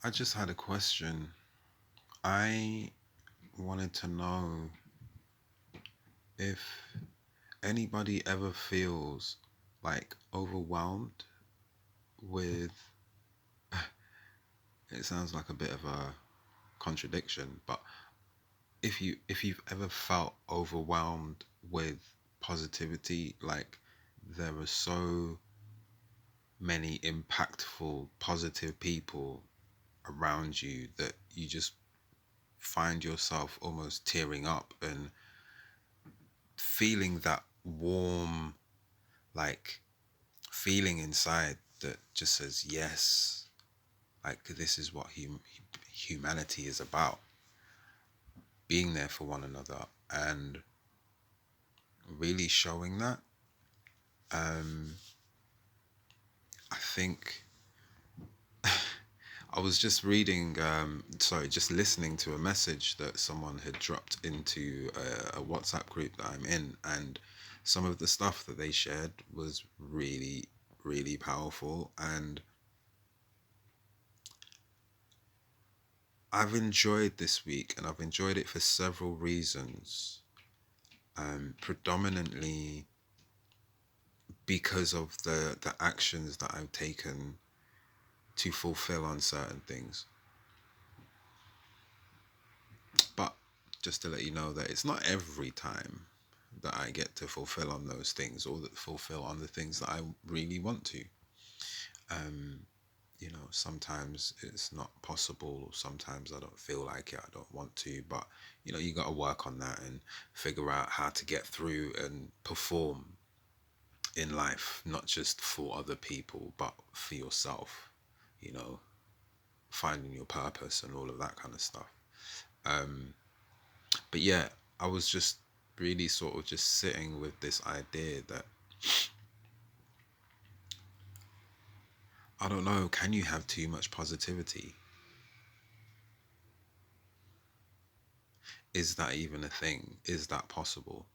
I just had a question. I wanted to know if anybody ever feels like overwhelmed with, it sounds like a bit of a contradiction, but if you've ever felt overwhelmed with positivity, like there are so many impactful positive people around you that you just find yourself almost tearing up and feeling that warm, like, feeling inside that just says yes, like this is what humanity is about, being there for one another and really showing that. um I think I was just reading, sorry, just listening to a message that someone had dropped into a WhatsApp group that I'm in, and some of the stuff that they shared was really, really powerful. And I've enjoyed this week, and I've enjoyed it for several reasons. Predominantly because of the actions that I've taken to fulfill on certain things. But just to let you know that it's not every time that I get to fulfill on those things, or that fulfill on the things that I really want to. Um, sometimes it's not possible, sometimes I don't feel like it, I don't want to, but you got to work on that and figure out how to get through and perform in life, not just for other people, but for yourself, you know, finding your purpose and all of that kind of stuff. Um, but yeah, I was just really sort of just sitting with this idea that, I don't know, can you have too much positivity? Is that even a thing? Is that possible?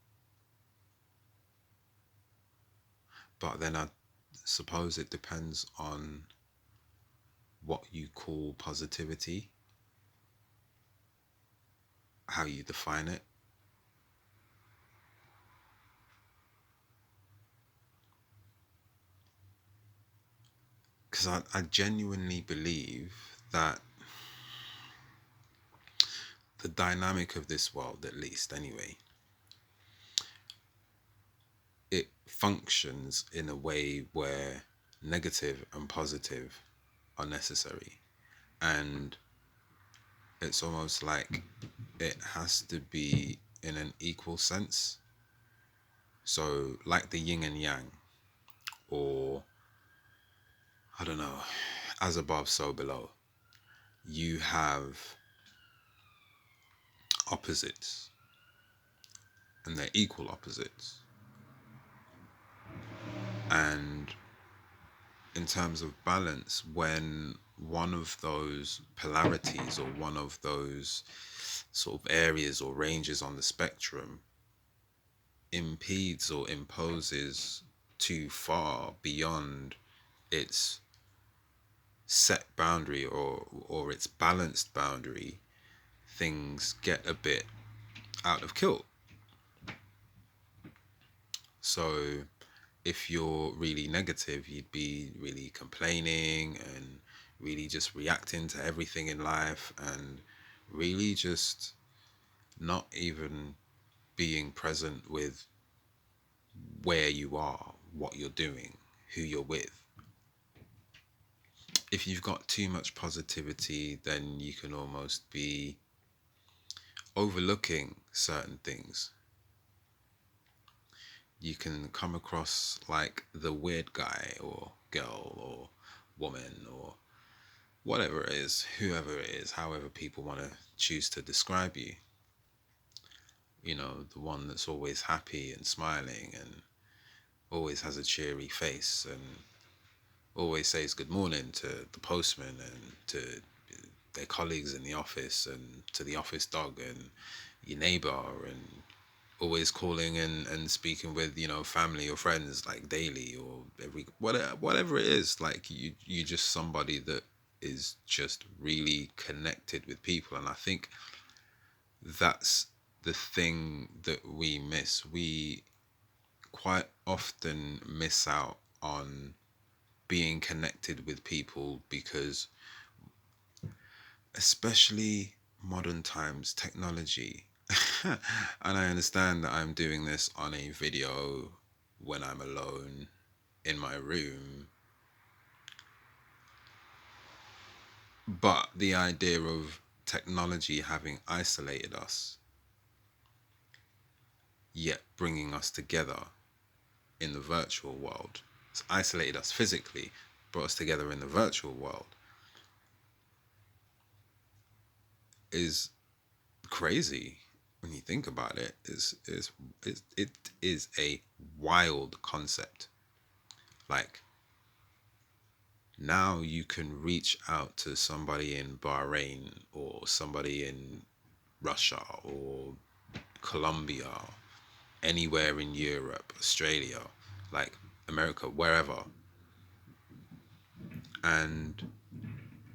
But then I suppose it depends on what you call positivity, how you define it. Because I genuinely believe that the dynamic of this world, at least anyway, it functions in a way where negative and positive are necessary. And it's almost like it has to be in an equal sense. So, like the yin and yang, or I don't know, as above, so below. You have opposites, and they're equal opposites. And in terms of balance, when one of those polarities or one of those sort of areas or ranges on the spectrum impedes or imposes too far beyond its set boundary, or its balanced boundary, things get a bit out of kilt. So if you're really negative, you'd be really complaining and really just reacting to everything in life, and really just not even being present with where you are, what you're doing, who you're with. If you've got too much positivity, then you can almost be overlooking certain things. You can come across like the weird guy or girl or woman or whatever it is, whoever it is, however people want to choose to describe you. The one that's always happy and smiling and always has a cheery face and always says good morning to the postman and to their colleagues in the office and to the office dog and your neighbor, and always calling and speaking with family or friends like daily or every whatever it is. Like you just somebody that is just really connected with people. And I think that's the thing that we miss. We quite often miss out on being connected with people because, especially modern times, technology. And I understand that I'm doing this on a video when I'm alone in my room, but the idea of technology having isolated us, yet bringing us together in the virtual world, it's isolated us physically, brought us together in the virtual world, is crazy when you think about it. It is a wild concept. Like, now you can reach out to somebody in Bahrain or somebody in Russia or Colombia, anywhere in Europe, Australia, like America, wherever, and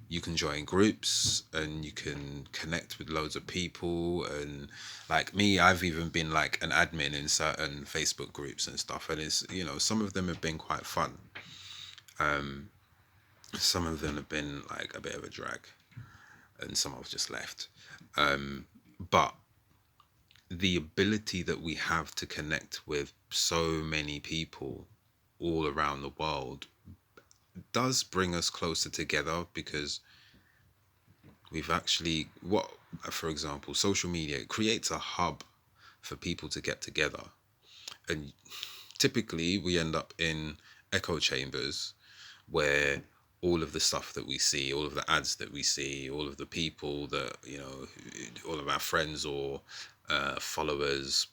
you can join groups and you can connect with loads of people. And like me, I've even been like an admin in certain Facebook groups and stuff, and it's, some of them have been quite fun. Some of them have been like a bit of a drag, and some I've just left. But the ability that we have to connect with so many people all around the world does bring us closer together, because we've actually, what for example, social media creates a hub for people to get together, and typically we end up in echo chambers where all of the stuff that we see, all of the ads that we see, all of the people that, all of our friends or followers,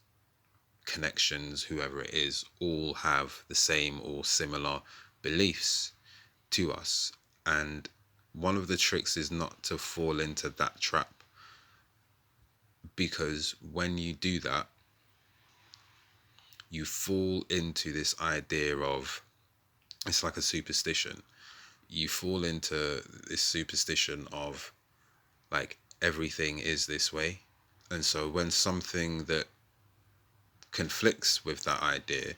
connections, whoever it is, all have the same or similar beliefs to us. And one of the tricks is not to fall into that trap, because when you do that, you fall into this idea of, it's like a superstition. You fall into this superstition of like everything is this way. And so when something that conflicts with that idea,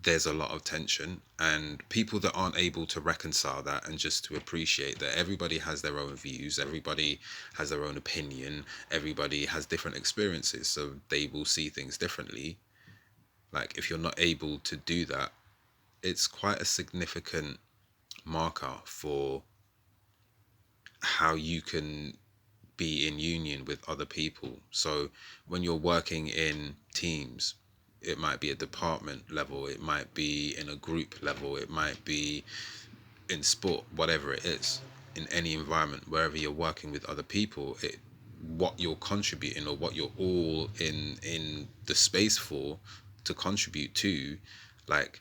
there's a lot of tension, and people that aren't able to reconcile that and just to appreciate that everybody has their own views, everybody has their own opinion, everybody has different experiences, so they will see things differently. Like, if you're not able to do that, it's quite a significant marker for how you can be in union with other people. So when you're working in teams, it might be a department level, it might be in a group level, it might be in sport, whatever it is, in any environment, wherever you're working with other people, what you're contributing, or what you're all in the space for to contribute to, like,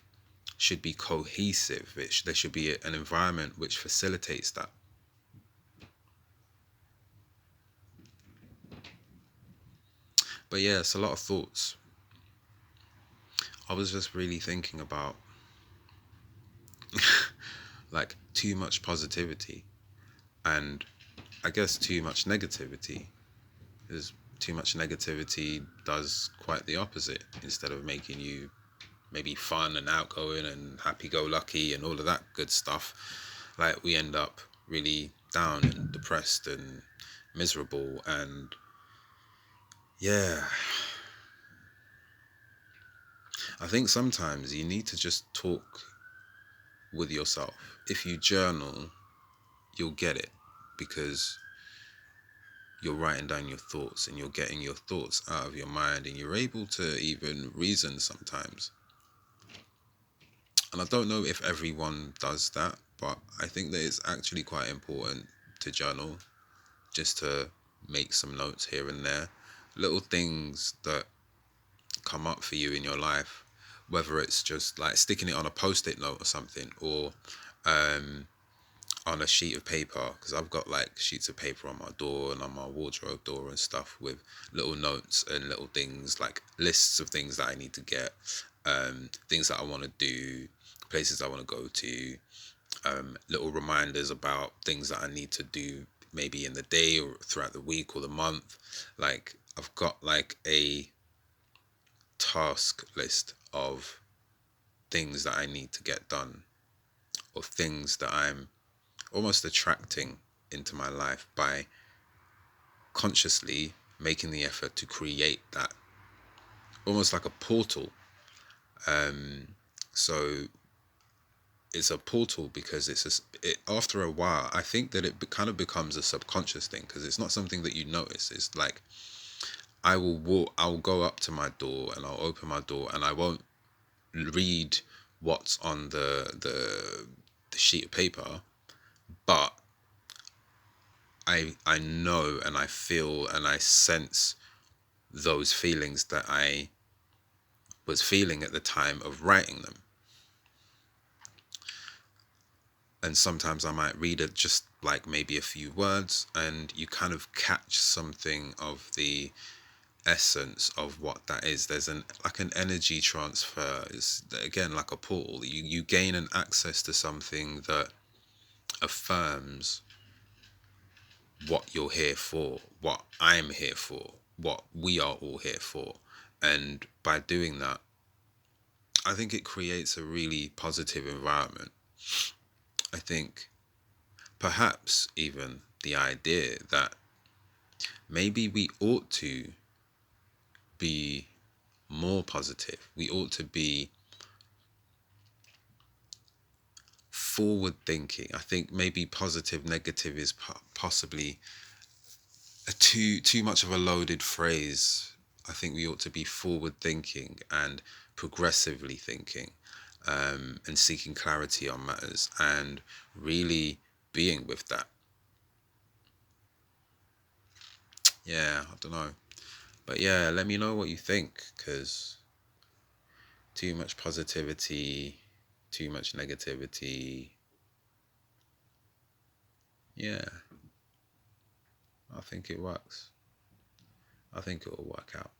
should be cohesive. There should be an environment which facilitates that. But yeah, it's a lot of thoughts. I was just really thinking about like too much positivity, and I guess too much negativity. Is too much negativity does quite the opposite. Instead of making you maybe fun and outgoing and happy-go-lucky and all of that good stuff, like, we end up really down and depressed and miserable. And yeah, I think sometimes you need to just talk with yourself. If you journal, you'll get it, because you're writing down your thoughts and you're getting your thoughts out of your mind, and you're able to even reason sometimes. And I don't know if everyone does that, but I think that it's actually quite important to journal, just to make some notes here and there, little things that come up for you in your life, whether it's just like sticking it on a post-it note or something, or on a sheet of paper, because I've got like sheets of paper on my door and on my wardrobe door and stuff, with little notes and little things, like lists of things that I need to get, things that I want to do, places I want to go to, little reminders about things that I need to do, maybe in the day or throughout the week or the month. Like I've got like a task list of things that I need to get done, or things that I'm almost attracting into my life by consciously making the effort to create that, almost like a portal. So it's a portal because after a while, I think that kind of becomes a subconscious thing, because it's not something that you notice. It's like I'll go up to my door and I'll open my door and I won't read what's on the sheet of paper, but I know and I feel and I sense those feelings that I was feeling at the time of writing them. And sometimes I might read it, just like maybe a few words, and you kind of catch something of the essence of what that is. There's an energy transfer. Is again like a portal. You gain an access to something that affirms what you're here for, what I'm here for, what we are all here for. And by doing that, I think it creates a really positive environment. I think perhaps even the idea that maybe we ought to be more positive. We ought to be forward thinking. I think maybe positive, negative is possibly too much of a loaded phrase. I think we ought to be forward thinking and progressively thinking, and seeking clarity on matters and really being with that. Yeah, I don't know. But yeah, let me know what you think, because too much positivity, too much negativity. Yeah, I think it works. I think it will work out.